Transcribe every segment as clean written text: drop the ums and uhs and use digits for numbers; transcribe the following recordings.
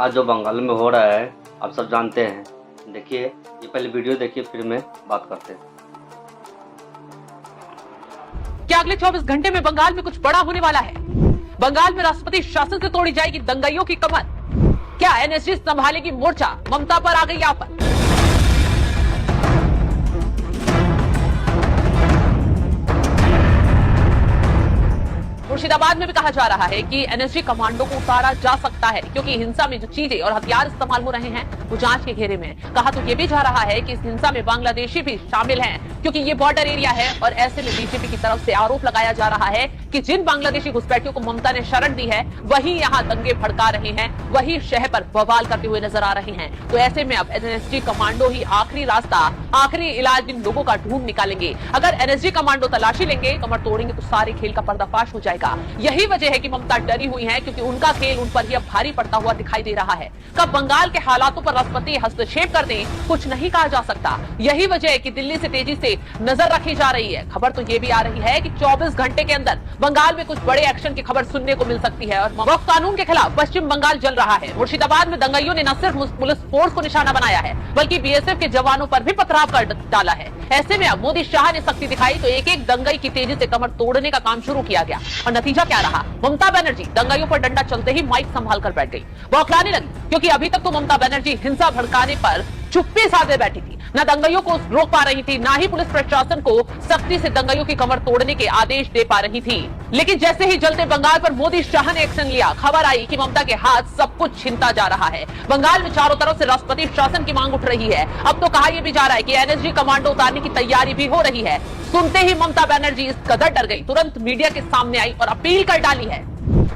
आज जो बंगाल में हो रहा है आप सब जानते हैं। देखिए ये पहले वीडियो देखिए, फिर में बात करते हैं। क्या अगले 24 घंटे में बंगाल में कुछ बड़ा होने वाला है? बंगाल में राष्ट्रपति शासन से तोड़ी जाएगी दंगाइयों की कमर। क्या एनएसजी संभालेगी मोर्चा? ममता पर आ गई आफत। मुर्शिदाबाद में भी कहा जा रहा है कि एनएसजी कमांडो को उतारा जा सकता है, क्योंकि हिंसा में जो चीजें और हथियार इस्तेमाल हो रहे हैं वो जांच के घेरे में है। कहा तो ये भी जा रहा है कि इस हिंसा में बांग्लादेशी भी शामिल हैं, क्योंकि ये बॉर्डर एरिया है। और ऐसे में बीजेपी की तरफ से आरोप लगाया जा रहा है कि जिन बांग्लादेशी घुसपैठियों को ममता ने शरण दी है वही यहाँ दंगे भड़का रहे हैं, वही शहर पर बवाल करते हुए नजर आ रहे हैं। तो ऐसे में अब एनएसजी कमांडो ही आखिरी रास्ता, आखिरी इलाज इन लोगों का ढूंढ निकालेंगे। अगर एनएसजी कमांडो तलाशी लेंगे, कमर तोड़ेंगे तो सारे खेल का पर्दाफाश हो जाएगा। यही वजह है कि ममता डरी हुई है, क्योंकि उनका खेल उन पर ही अब भारी पड़ता हुआ दिखाई दे रहा है। कब बंगाल के हालातों पर राष्ट्रपति हस्तक्षेप कर दें, कुछ नहीं कहा जा सकता। यही वजह है कि दिल्ली से तेजी से नजर रखी जा रही है। खबर तो ये भी आ रही है कि 24 घंटे के अंदर बंगाल में कुछ बड़े एक्शन की खबर सुनने को मिल सकती है। और वक्फ कानून के खिलाफ पश्चिम बंगाल जल रहा है। मुर्शिदाबाद में दंगाइयों ने न सिर्फ पुलिस फोर्स को निशाना बनाया है, बल्कि बीएसएफ के जवानों पर भी पथराव कर डाला है। ऐसे में अब मोदी शाह ने सख्ती दिखाई तो एक एक दंगाई की तेजी से कमर तोड़ने का काम शुरू किया गया। और नतीजा क्या रहा? ममता बनर्जी दंगाइयों पर डंडा चलते ही माइक संभाल कर बैठ गई, बौखलाने लगी, क्योंकि अभी तक तो ममता बनर्जी हिंसा भड़काने पर चुप्पी साधे बैठी थी। न दंगाइयों को रोक पा रही थी, ना ही पुलिस प्रशासन को सख्ती से दंगाइयों की कमर तोड़ने के आदेश दे पा रही थी। लेकिन जैसे ही जलते बंगाल पर मोदी शाह ने एक्शन लिया, खबर आई कि ममता के हाथ सब कुछ छिनता जा रहा है। बंगाल में चारों तरफ से राष्ट्रपति शासन की मांग उठ रही है। अब तो कहा यह भी जा रहा है कि एनएसजी कमांडो उतारने की तैयारी भी हो रही है। सुनते ही ममता बनर्जी इस कदर डर गई, तुरंत मीडिया के सामने आई और अपील कर डाली है।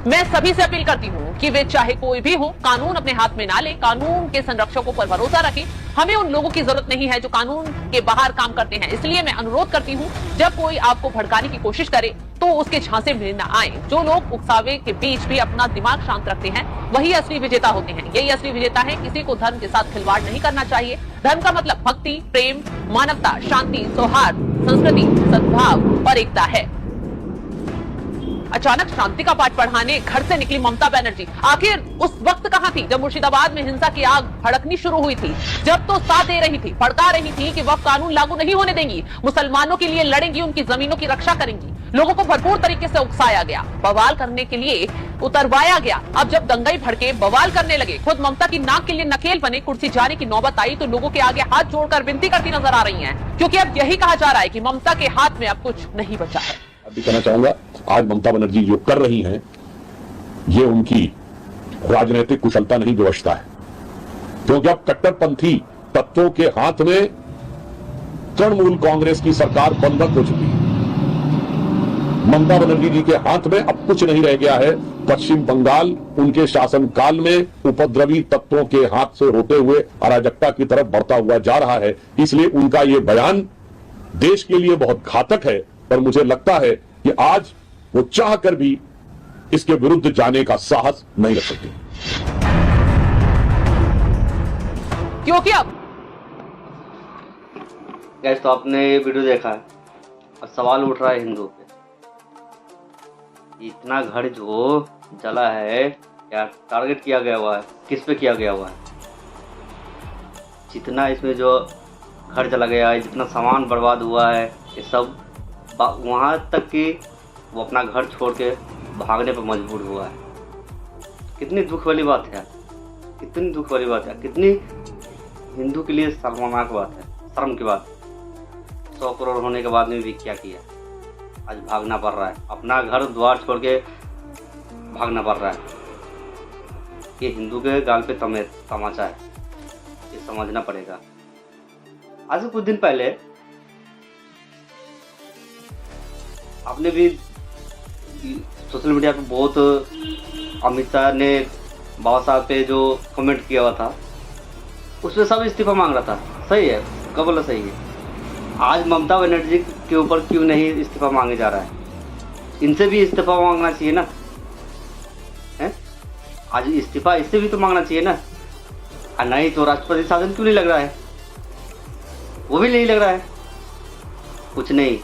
मैं सभी से अपील करती हूँ कि वे चाहे कोई भी हो, कानून अपने हाथ में ना ले, कानून के संरक्षकों पर भरोसा रखें। हमें उन लोगों की जरूरत नहीं है जो कानून के बाहर काम करते हैं। इसलिए मैं अनुरोध करती हूँ, जब कोई आपको भड़काने की कोशिश करे तो उसके झांसे में न आए। जो लोग उकसावे के बीच भी अपना दिमाग शांत रखते हैं वही असली विजेता होते हैं। यही असली विजेता है। किसी को धर्म के साथ खिलवाड़ नहीं करना चाहिए। धर्म का मतलब भक्ति, प्रेम, मानवता, शांति, सौहार्द, संस्कृति, सद्भाव और एकता है। अचानक शांति का पाठ पढ़ाने घर से निकली ममता बनर्जी आखिर उस वक्त कहां थी जब मुर्शिदाबाद में हिंसा की आग भड़कनी शुरू हुई थी? जब तो साथ दे रही थी, भड़का रही थी कि वक्फ कानून लागू नहीं होने देंगी, मुसलमानों के लिए लड़ेंगी, उनकी जमीनों की रक्षा करेंगी। लोगों को भरपूर तरीके से उकसाया गया, बवाल करने के लिए उतरवाया गया। अब जब दंगाई भड़के, बवाल करने लगे, खुद ममता की नाक के लिए नकेल बने, कुर्सी जाने की नौबत आई तो लोगों के आगे हाथ जोड़कर विनती करती नजर आ रही हैं, क्योंकि अब यही कहा जा रहा है कि ममता के हाथ में अब कुछ नहीं बचा है। अभी कहना चाहूंगा, आज ममता बनर्जी जो कर रही हैं, ये उनकी राजनीतिक कुशलता नहीं, व्यवस्था है। क्योंकि अब कट्टरपंथी तत्वों के हाथ में तृणमूल कांग्रेस की सरकार बंधक हो चुकी है। ममता बनर्जी जी के हाथ में अब कुछ नहीं रह गया है। पश्चिम बंगाल उनके शासनकाल में उपद्रवी तत्वों के हाथ से होते हुए अराजकता की तरफ बढ़ता हुआ जा रहा है। इसलिए उनका ये बयान देश के लिए बहुत घातक है। पर मुझे लगता है कि आज वो चाहकर भी इसके विरुद्ध जाने का साहस नहीं रख सकते, क्योंकि अब गैस तो आपने ये वीडियो देखा है। अब सवाल उठ रहा है हिंदू पे, इतना घर जो जला है क्या टारगेट किया गया हुआ है? किस पे किया गया हुआ है? जितना इसमें जो घर जला गया है, जितना सामान बर्बाद हुआ है, ये सब वहाँ तक कि वो अपना घर छोड़ के भागने पर मजबूर हुआ है। कितनी दुख वाली बात है, कितनी दुख वाली बात है, कितनी हिंदू के लिए शर्मनाक बात है, शर्म की बात। 100 करोड़ होने के बाद में भी क्या किया? आज भागना पड़ रहा है, अपना घर द्वार छोड़ के भागना पड़ रहा है। ये हिंदू के गाल पे तमाचा है, ये समझना पड़ेगा। आज से कुछ दिन पहले आपने भी सोशल मीडिया पे बहुत अमित शाह ने बाबा साहब पे जो कमेंट किया हुआ था, उसमें सब इस्तीफा मांग रहा था। सही है, कब बोला सही है। आज ममता बनर्जी के ऊपर क्यों नहीं इस्तीफा मांगे जा रहा है? इनसे भी इस्तीफा मांगना चाहिए ना, है? आज इस्तीफा इससे भी तो मांगना चाहिए ना। नहीं तो राष्ट्रपति शासन क्यों नहीं लग रहा है? वो भी नहीं लग रहा है। कुछ नहीं,